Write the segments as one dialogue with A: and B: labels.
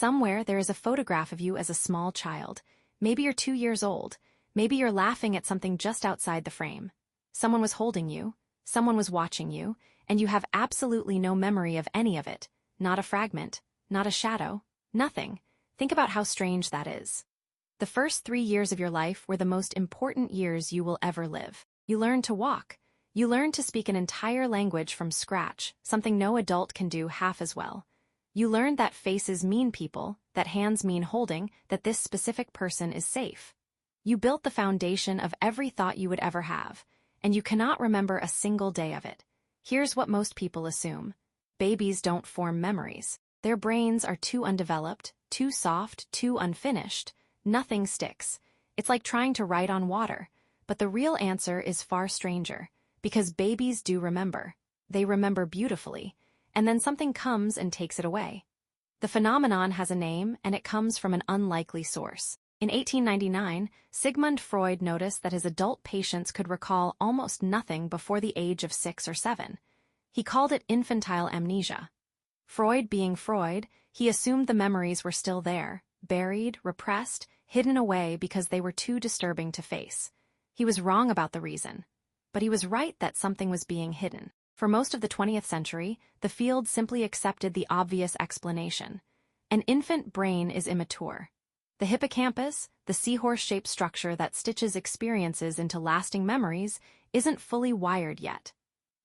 A: Somewhere there is a photograph of you as a small child. Maybe you're 2 years old. Maybe you're laughing at something just outside the frame. Someone was holding you, someone was watching you, and you have absolutely no memory of any of it. Not a fragment, not a shadow, nothing. Think about how strange that is. The first 3 years of your life were the most important years you will ever live. You learn to walk. You learn to speak an entire language from scratch, something no adult can do half as well. You learn that faces mean people, that hands mean holding, that this specific person is safe. You built the foundation of every thought you would ever have, and you cannot remember a single day of it. Here's what most people assume. Babies don't form memories. Their brains are too undeveloped, too soft, too unfinished. Nothing sticks. It's like trying to write on water. But the real answer is far stranger, because babies do remember. They remember beautifully, and then something comes and takes it away. The phenomenon has a name, and it comes from an unlikely source. In 1899, Sigmund Freud noticed that his adult patients could recall almost nothing before the age of 6 or 7. He called it infantile amnesia. Freud being Freud, he assumed the memories were still there, buried, repressed, hidden away because they were too disturbing to face. He was wrong about the reason, but he was right that something was being hidden. For most of the 20th century, the field simply accepted the obvious explanation. An infant brain is immature. The hippocampus, the seahorse-shaped structure that stitches experiences into lasting memories, isn't fully wired yet.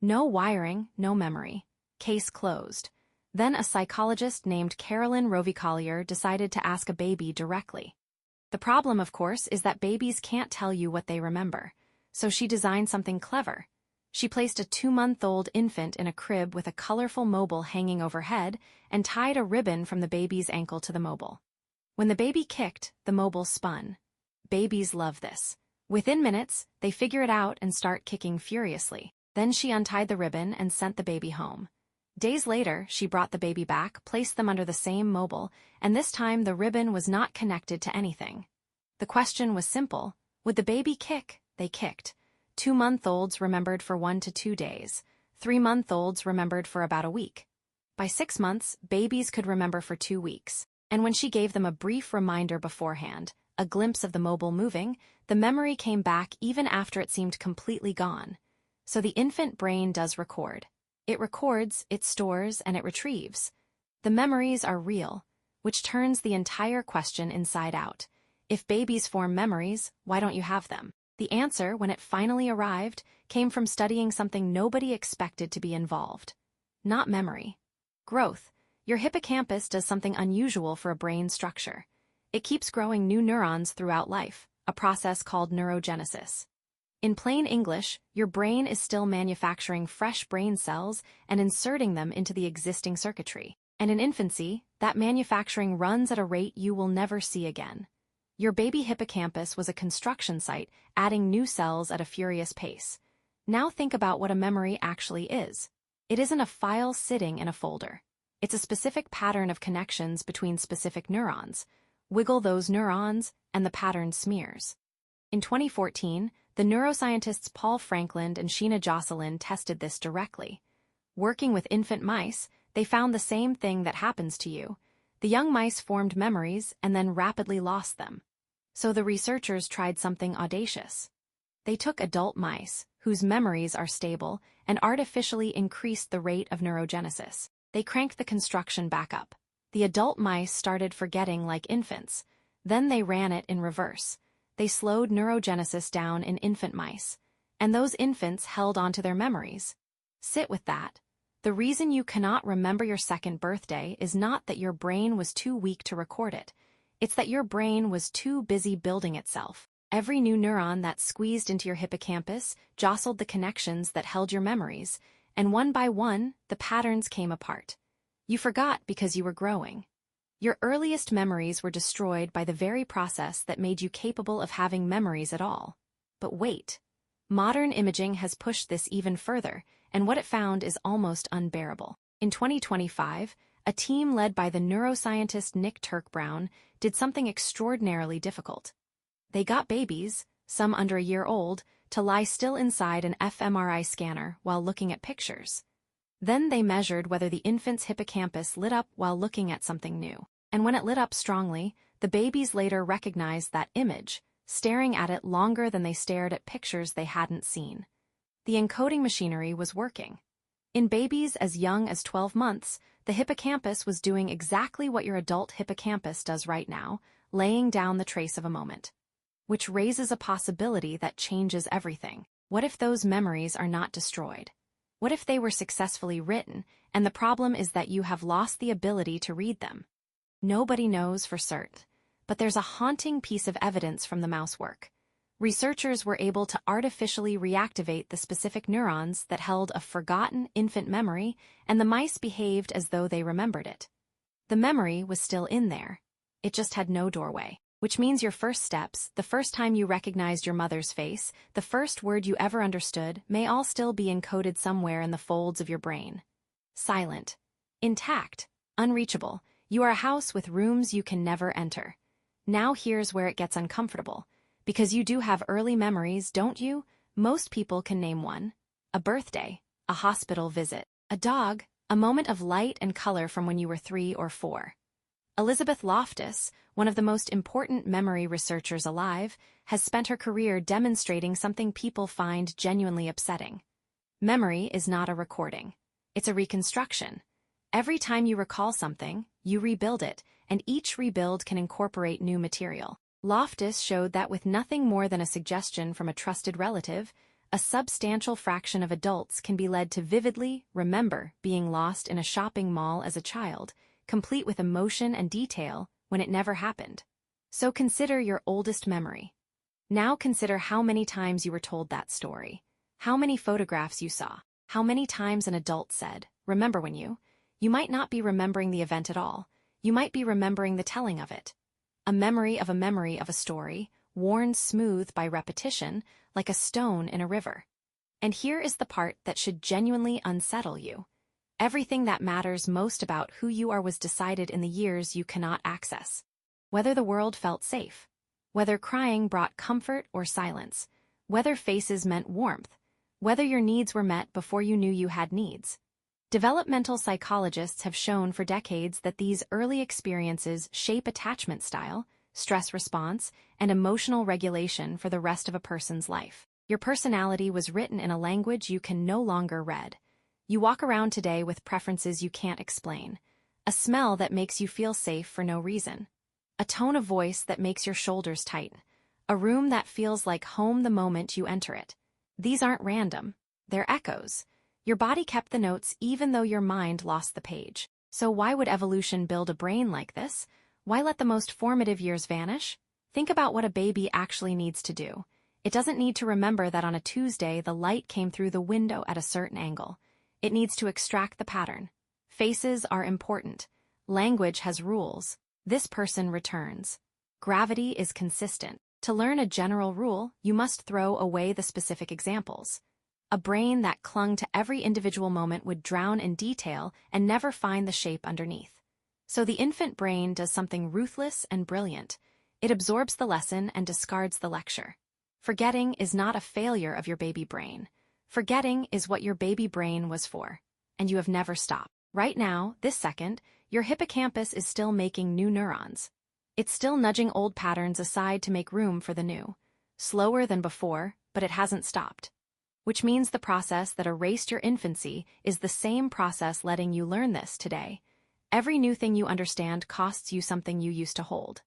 A: No wiring, no memory. Case closed. Then a psychologist named Carolyn Rovi-Collier decided to ask a baby directly. The problem, of course, is that babies can't tell you what they remember. So she designed something clever. She placed a 2-month-old infant in a crib with a colorful mobile hanging overhead and tied a ribbon from the baby's ankle to the mobile. When the baby kicked, the mobile spun. Babies love this. Within minutes, they figure it out and start kicking furiously. Then she untied the ribbon and sent the baby home. Days later, she brought the baby back, placed them under the same mobile, and this time the ribbon was not connected to anything. The question was simple. Would the baby kick? They kicked. 2-month-olds remembered for 1 to 2 days. 3-month-olds remembered for about a week. By 6 months, babies could remember for 2 weeks. And when she gave them a brief reminder beforehand, a glimpse of the mobile moving, the memory came back even after it seemed completely gone. So the infant brain does record. It records, it stores, and it retrieves. The memories are real, which turns the entire question inside out. If babies form memories, why don't you have them? The answer, when it finally arrived, came from studying something nobody expected to be involved. Not memory. Growth. Your hippocampus does something unusual for a brain structure. It keeps growing new neurons throughout life, a process called neurogenesis. In plain English, your brain is still manufacturing fresh brain cells and inserting them into the existing circuitry. And in infancy, that manufacturing runs at a rate you will never see again. Your baby hippocampus was a construction site, adding new cells at a furious pace. Now think about what a memory actually is. It isn't a file sitting in a folder. It's a specific pattern of connections between specific neurons. Wiggle those neurons, and the pattern smears. In 2014, the neuroscientists Paul Franklin and Sheena Jocelyn tested this directly. Working with infant mice, they found the same thing that happens to you. The young mice formed memories and then rapidly lost them. So the researchers tried something audacious. They took adult mice, whose memories are stable, and artificially increased the rate of neurogenesis. They cranked the construction back up. The adult mice started forgetting like infants. Then they ran it in reverse. They slowed neurogenesis down in infant mice. And those infants held onto their memories. Sit with that. The reason you cannot remember your second birthday is not that your brain was too weak to record it. It's that your brain was too busy building itself. Every new neuron that squeezed into your hippocampus jostled the connections that held your memories, and one by one, the patterns came apart. You forgot because you were growing. Your earliest memories were destroyed by the very process that made you capable of having memories at all. But wait. Modern imaging has pushed this even further, and what it found is almost unbearable. In 2025, a team led by the neuroscientist Nick Turk-Brown did something extraordinarily difficult. They got babies, some under a year old, to lie still inside an fMRI scanner while looking at pictures. Then they measured whether the infant's hippocampus lit up while looking at something new. And when it lit up strongly, the babies later recognized that image, staring at it longer than they stared at pictures they hadn't seen. The encoding machinery was working. In babies as young as 12 months, the hippocampus was doing exactly what your adult hippocampus does right now, laying down the trace of a moment. Which raises a possibility that changes everything. What if those memories are not destroyed? What if they were successfully written, and the problem is that you have lost the ability to read them? Nobody knows for certain, but there's a haunting piece of evidence from the mouse work. Researchers were able to artificially reactivate the specific neurons that held a forgotten infant memory, and the mice behaved as though they remembered it. The memory was still in there. It just had no doorway. Which means your first steps, the first time you recognized your mother's face, the first word you ever understood, may all still be encoded somewhere in the folds of your brain. Silent. Intact. Unreachable. You are a house with rooms you can never enter. Now here's where it gets uncomfortable. Because you do have early memories, don't you? Most people can name one. A birthday. A hospital visit. A dog. A moment of light and color from when you were 3 or 4. Elizabeth Loftus, one of the most important memory researchers alive, has spent her career demonstrating something people find genuinely upsetting. Memory is not a recording. It's a reconstruction. Every time you recall something, you rebuild it, and each rebuild can incorporate new material. Loftus showed that with nothing more than a suggestion from a trusted relative, a substantial fraction of adults can be led to vividly remember being lost in a shopping mall as a child, complete with emotion and detail, when it never happened. So consider your oldest memory. Now consider how many times you were told that story, how many photographs you saw, how many times an adult said, "Remember when you might not be remembering the event at all, you might be remembering the telling of it. A memory of a story, worn smooth by repetition, like a stone in a river. And here is the part that should genuinely unsettle you. Everything that matters most about who you are was decided in the years you cannot access. Whether the world felt safe, whether crying brought comfort or silence, whether faces meant warmth, whether your needs were met before you knew you had needs. Developmental psychologists have shown for decades that these early experiences shape attachment style, stress response, and emotional regulation for the rest of a person's life. Your personality was written in a language you can no longer read. You walk around today with preferences you can't explain, a smell that makes you feel safe for no reason, a tone of voice that makes your shoulders tighten, a room that feels like home the moment you enter it. These aren't random, they're echoes. Your body kept the notes even though your mind lost the page. So why would evolution build a brain like this? Why let the most formative years vanish? Think about what a baby actually needs to do. It doesn't need to remember that on a Tuesday the light came through the window at a certain angle. It needs to extract the pattern. Faces are important. Language has rules. This person returns. Gravity is consistent. To learn a general rule, you must throw away the specific examples. A brain that clung to every individual moment would drown in detail and never find the shape underneath. So the infant brain does something ruthless and brilliant. It absorbs the lesson and discards the lecture. Forgetting is not a failure of your baby brain. Forgetting is what your baby brain was for, and you have never stopped. Right now, this second, your hippocampus is still making new neurons. It's still nudging old patterns aside to make room for the new. Slower than before, but it hasn't stopped. Which means the process that erased your infancy is the same process letting you learn this today. Every new thing you understand costs you something you used to hold.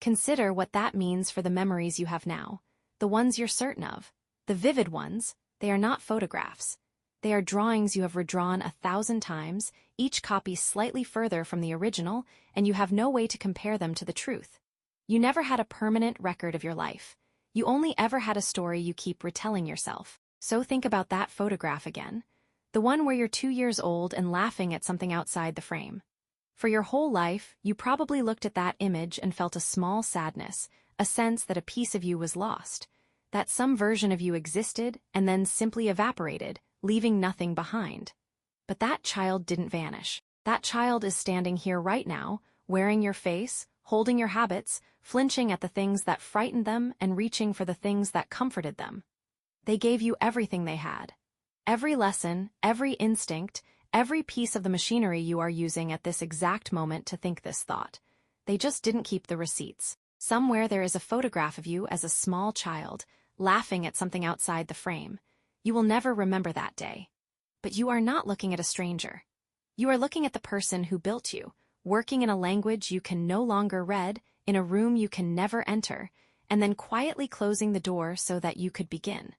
A: Consider what that means for the memories you have now, the ones you're certain of, the vivid ones. They are not photographs. They are drawings you have redrawn 1,000 times, each copy slightly further from the original, and you have no way to compare them to the truth. You never had a permanent record of your life. You only ever had a story you keep retelling yourself. So think about that photograph again. The one where you're 2 years old and laughing at something outside the frame. For your whole life, you probably looked at that image and felt a small sadness, a sense that a piece of you was lost, that some version of you existed and then simply evaporated, leaving nothing behind. But that child didn't vanish. That child is standing here right now, wearing your face, holding your habits, flinching at the things that frightened them and reaching for the things that comforted them. They gave you everything they had. Every lesson, every instinct, every piece of the machinery you are using at this exact moment to think this thought. They just didn't keep the receipts. Somewhere there is a photograph of you as a small child, laughing at something outside the frame. You will never remember that day. But you are not looking at a stranger. You are looking at the person who built you, working in a language you can no longer read, in a room you can never enter, and then quietly closing the door so that you could begin.